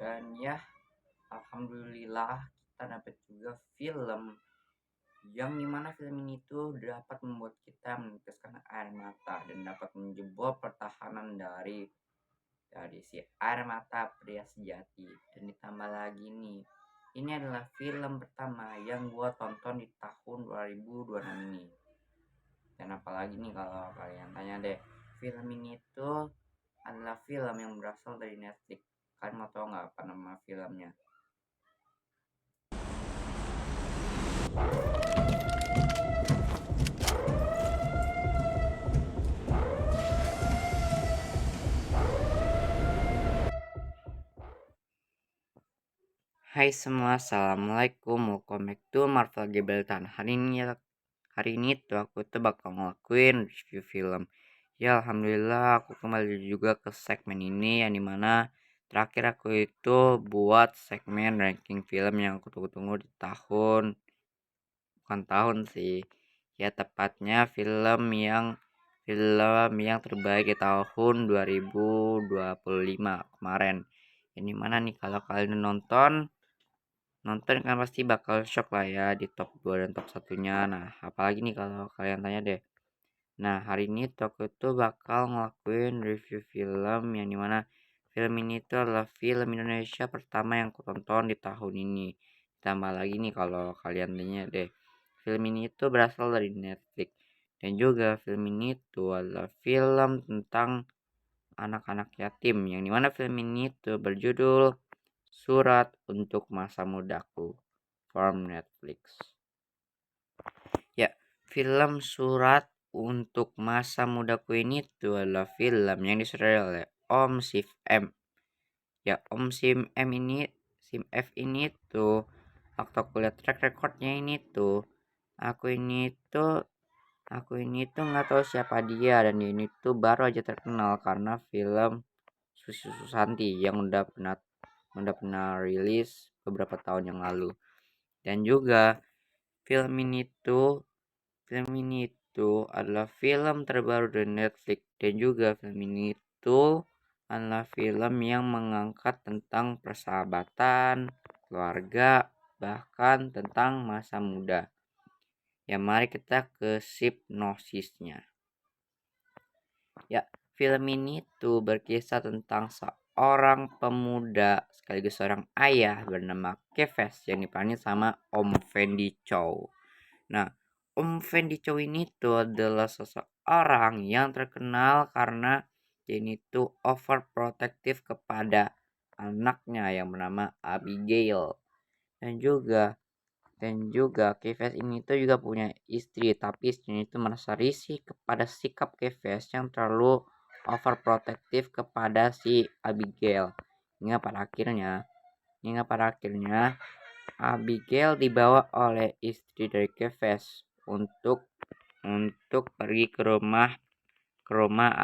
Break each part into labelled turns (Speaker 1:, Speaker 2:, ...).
Speaker 1: Dan ya, alhamdulillah kita dapat juga film yang dimana film ini tuh dapat membuat kita meneteskan air mata dan dapat menjebol pertahanan dari si air mata pria sejati. Dan ditambah lagi nih, ini adalah film pertama yang gua tonton di tahun 2026 ini. Dan apalagi nih kalau kalian tanya deh, film ini tuh adalah film yang berasal dari Netflix. Kalian mau tau nggak apa nama filmnya? Hai semua, assalamualaikum, welcome back to Marvel Gebeltan. Hari ini tuh aku tuh bakal ngelakuin review film. Ya alhamdulillah aku kembali juga ke segmen ini yang dimana terakhir aku itu buat segmen ranking film yang aku tunggu-tunggu di bukan tahun sih, ya tepatnya film yang terbaik di tahun 2025 kemarin. Ini mana nih kalau kalian nonton kan pasti bakal shock lah ya di top 2 dan top satunya. Nah apalagi nih kalau kalian tanya deh, nah hari ini Toko itu bakal ngelakuin review film yang dimana film ini tuh adalah film Indonesia pertama yang aku tonton di tahun ini. Tambah lagi nih kalau kalian tanya deh, film ini tuh berasal dari Netflix. Dan juga film ini tuh adalah film tentang anak-anak yatim yang dimana film ini tuh berjudul Surat untuk Masa Mudaku from Netflix. Ya, film Surat untuk Masa Mudaku ini tuh adalah film yang disutradarai oleh Om Sif M. Ya, Om Sim M ini, Sim F ini tuh waktu aku lihat track recordnya ini tuh, aku ini tuh nggak tahu siapa dia, dan dia ini tuh baru aja terkenal karena film Susi Susanti yang udah pernah rilis beberapa tahun yang lalu. Dan juga film ini tuh film ini tuh adalah film terbaru dari Netflix, dan juga film ini tuh adalah film yang mengangkat tentang persahabatan, keluarga, bahkan tentang masa muda. Ya mari kita ke sinopsisnya. Ya, film ini tuh berkisah tentang seorang pemuda sekaligus seorang ayah bernama Keves yang diperanin sama Om Fendi Chow. Nah, Om Fendi Chow ini tuh adalah seseorang yang terkenal karena dia ini tuh overprotective kepada anaknya yang bernama Abigail. Dan juga Keves ini tuh juga punya istri, tapi istrinya itu merasa risih kepada sikap Keves yang terlalu overprotective kepada si Abigail. Hingga pada akhirnya Abigail dibawa oleh istri dari Keves untuk pergi ke rumah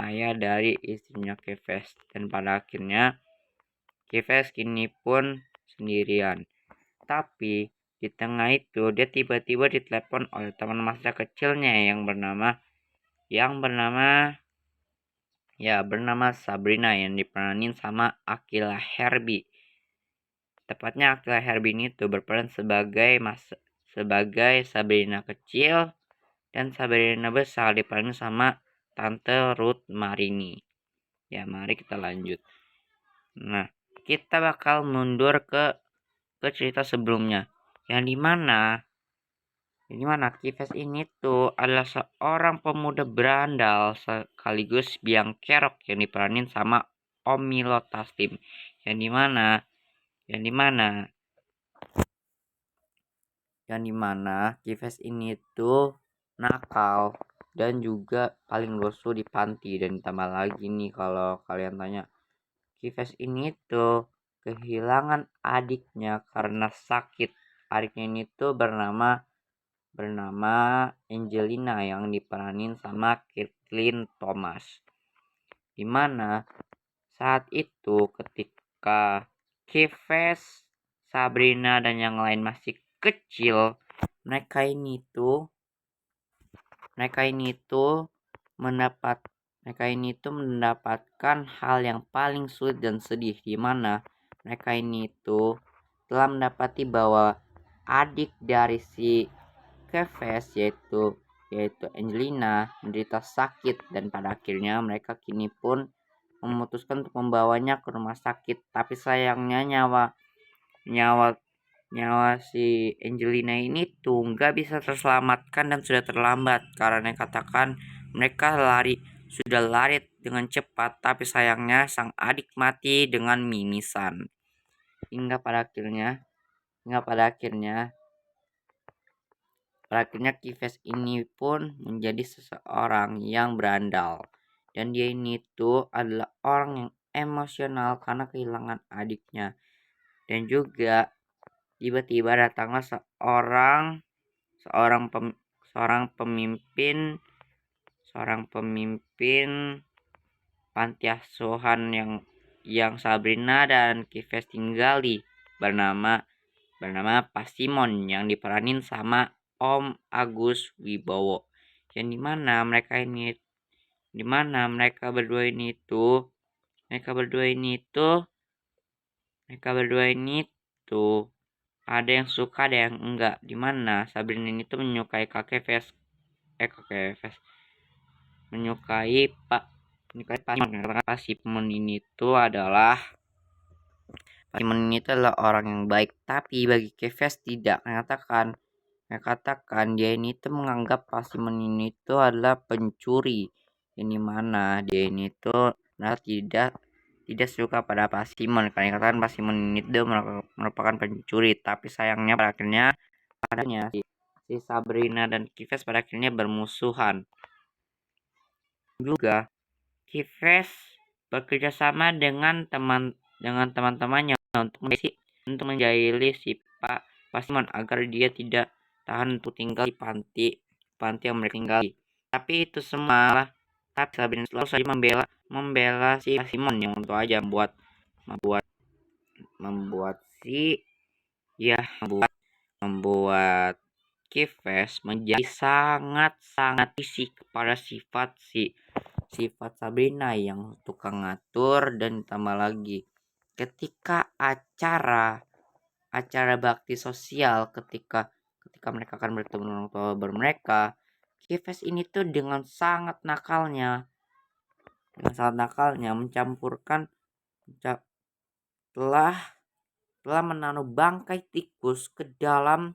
Speaker 1: ayah dari istrinya Keves, dan pada akhirnya Keves kini pun sendirian. Tapi di tengah itu dia tiba-tiba ditelepon oleh teman masa kecilnya yang bernama Sabrina yang diperanin sama Akila Herbie. Tepatnya Akila Herbie ini tuh berperan sebagai Sabrina kecil, dan Sabrina besar diperanin sama Tante Ruth Marini. Ya, mari kita lanjut. Nah, kita bakal mundur ke cerita sebelumnya. Yang dimana Kifes ini tuh adalah seorang pemuda berandal sekaligus biang kerok yang diperanin sama Om Milo Taslim. Yang dimana yang dimana yang dimana Kifes ini tuh nakal dan juga paling lusuh di panti. Dan tambah lagi nih kalau kalian tanya, Kifes ini tuh kehilangan adiknya karena sakit. Adiknya ini tuh bernama Angelina yang diperanin sama Kirtlin Thomas. Dimana saat itu ketika Kifes, Sabrina dan yang lain masih kecil, mereka ini tuh mendapatkan hal yang paling sulit dan sedih, di mana mereka ini tuh telah mendapati bahwa adik dari si Keves yaitu Angelina menderita sakit, dan pada akhirnya mereka kini pun memutuskan untuk membawanya ke rumah sakit. Tapi sayangnya nyawa nyawa nyawa si Angelina ini tuh nggak bisa terselamatkan dan sudah terlambat, karena katakan mereka sudah lari dengan cepat, tapi sayangnya sang adik mati dengan mimisan. Hingga pada akhirnya Kives ini pun menjadi seseorang yang berandal, dan dia ini tuh adalah orang yang emosional karena kehilangan adiknya. Dan juga tiba-tiba datanglah seorang pemimpin panti asuhan yang Sabrina dan Kives tinggali, bernama Pasimon, yang diperanin sama Om Agus Wibowo. Yang dimana mereka berdua ini tuh ada yang suka, ada yang enggak. Dimana Sabrina ini tuh menyukai menyukai Pasimon, karena Pasimon ini tuh adalah orang yang baik. Tapi bagi Keves tidak, katakan dia ini tuh menganggap Pasimon ini tuh adalah pencuri, ini mana dia ini tuh tidak suka pada Pasimon, karena katakan Pasimon ini tuh merupakan pencuri. Tapi sayangnya pada akhirnya si Sabrina dan Kives pada akhirnya bermusuhan. Juga Kives bekerja sama dengan teman-temannya untuk menjahili si Pak Pasimon agar dia tidak tahan untuk tinggal di panti yang mereka tinggali. Tapi itu semua, tapi Sabrina selalu saja membela si Pasimon yang untuk aja membuat Kives menjadi sangat risih kepada sifat Sabrina yang tukang ngatur. Dan tambah lagi ketika acara bakti sosial, ketika mereka akan bertemu dengan orang tua baru mereka, Kives ini tuh dengan sangat nakalnya mencampurkan telah menaruh bangkai tikus ke dalam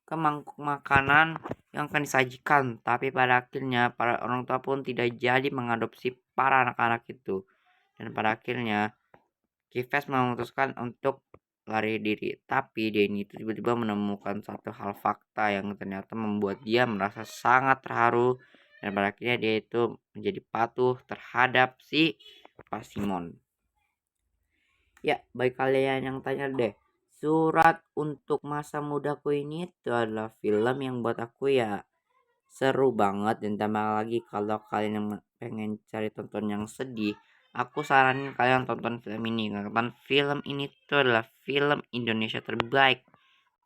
Speaker 1: mangkuk makanan yang akan disajikan. Tapi pada akhirnya para orang tua pun tidak jadi mengadopsi para anak-anak itu, dan pada akhirnya Kives memutuskan untuk lari diri. Tapi dia ini tiba-tiba menemukan satu hal fakta yang ternyata membuat dia merasa sangat terharu, dan pada akhirnya dia itu menjadi patuh terhadap si Pasimon. Ya, baik kalian yang tanya deh, Surat Untuk Masa Mudaku ini itu adalah film yang buat aku ya seru banget. Dan tambah lagi kalau kalian yang pengen cari tonton yang sedih, aku saranin kalian tonton film ini, karena film ini tuh adalah film Indonesia terbaik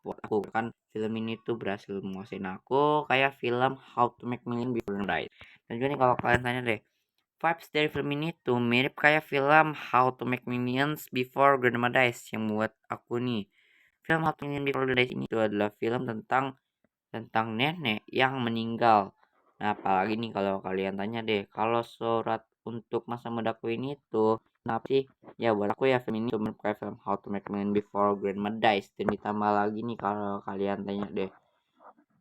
Speaker 1: buat aku. Kan film ini tuh berhasil menguasain aku kayak film How to Make Million Before Die. Dan juga nih kalau kalian tanya deh, vibes dari film ini tuh mirip kayak film How to Make Millions Before Grandma Dies. Yang buat aku nih, film How to Make Millions Before Grandma Dies ini tuh adalah film tentang nenek yang meninggal. Nah, apalagi nih kalau kalian tanya deh, kalau Surat Untuk Masa Mudaku ini tuh kenapa sih? Ya buat aku ya film ini tuh mirip kayak film How to Make Millions Before Grandma Dies. Dan ditambah lagi nih kalau kalian tanya deh,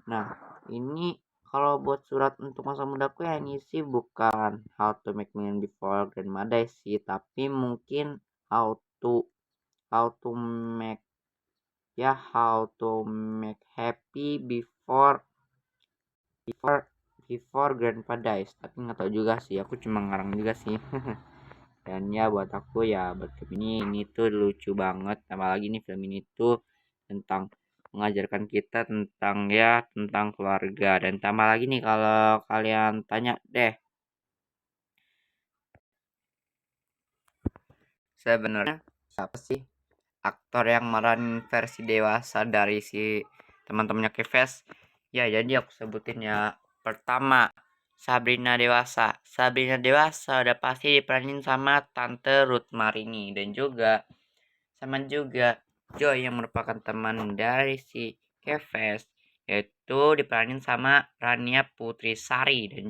Speaker 1: nah ini kalau buat Surat Untuk Masa Mudaku ya ini sih bukan How to Make Million Before Grandma Dies sih, tapi mungkin how to make happy before Grandpa Dies. Tapi nggak tahu juga sih, aku cuma ngarang juga sih. Dan ya buat aku ya, buat film ini tuh lucu banget. Apalagi nih film ini tuh tentang mengajarkan kita tentang keluarga. Dan tambah lagi nih kalau kalian tanya deh, sebenarnya siapa sih aktor yang meranin versi dewasa dari si teman-temannya Keves? Ya jadi aku sebutin ya. Pertama, Sabrina Dewasa udah pasti diperanin sama Tante Ruth Marini. Dan juga sama juga Joy yang merupakan teman dari si Keves, yaitu diperanin sama Rania Putrisari dan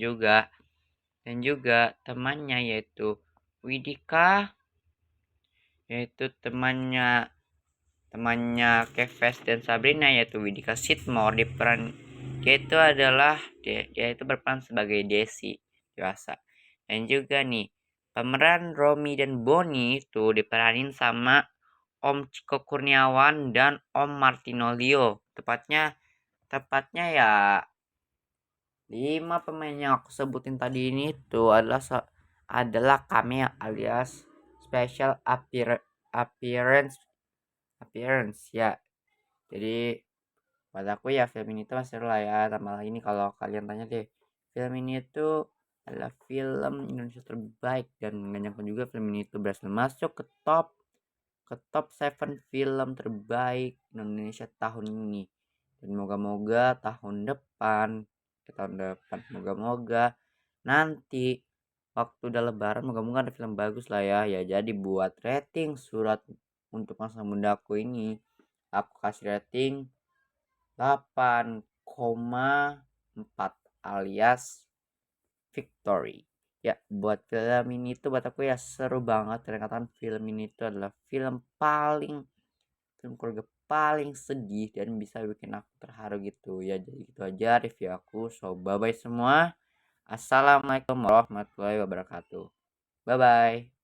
Speaker 1: juga temannya yaitu Widika, yaitu temannya temannya Keves dan Sabrina, yaitu Widika Sitmore. Dia itu adalah dia itu berperan sebagai Desi dewasa. Dan juga nih pemeran Romi dan Boni itu diperanin sama Om Ciko Kurniawan dan Om Martinolio. Tepatnya ya 5 pemain yang aku sebutin tadi ini tuh adalah cameo alias special appearance appearance ya. Jadi pada aku ya film ini tuh masih seru lah ya. Tambah lagi nih kalau kalian tanya deh, film ini tuh adalah film Indonesia terbaik, dan gak nyangka juga film ini tuh berhasil masuk ke top 7 film terbaik Indonesia tahun ini. Dan moga-moga moga-moga nanti waktu udah lebaran moga-moga ada film bagus lah ya. Ya jadi buat rating Surat Untuk Masa Mundaku ini, aku kasih rating 8,4 alias victory. Ya, buat film ini tuh buat aku ya seru banget. Ternyata film ini tuh adalah film keluarga paling sedih dan bisa bikin aku terharu gitu ya. Jadi gitu aja review aku. So bye bye semua. Assalamualaikum warahmatullahi wabarakatuh. Bye bye.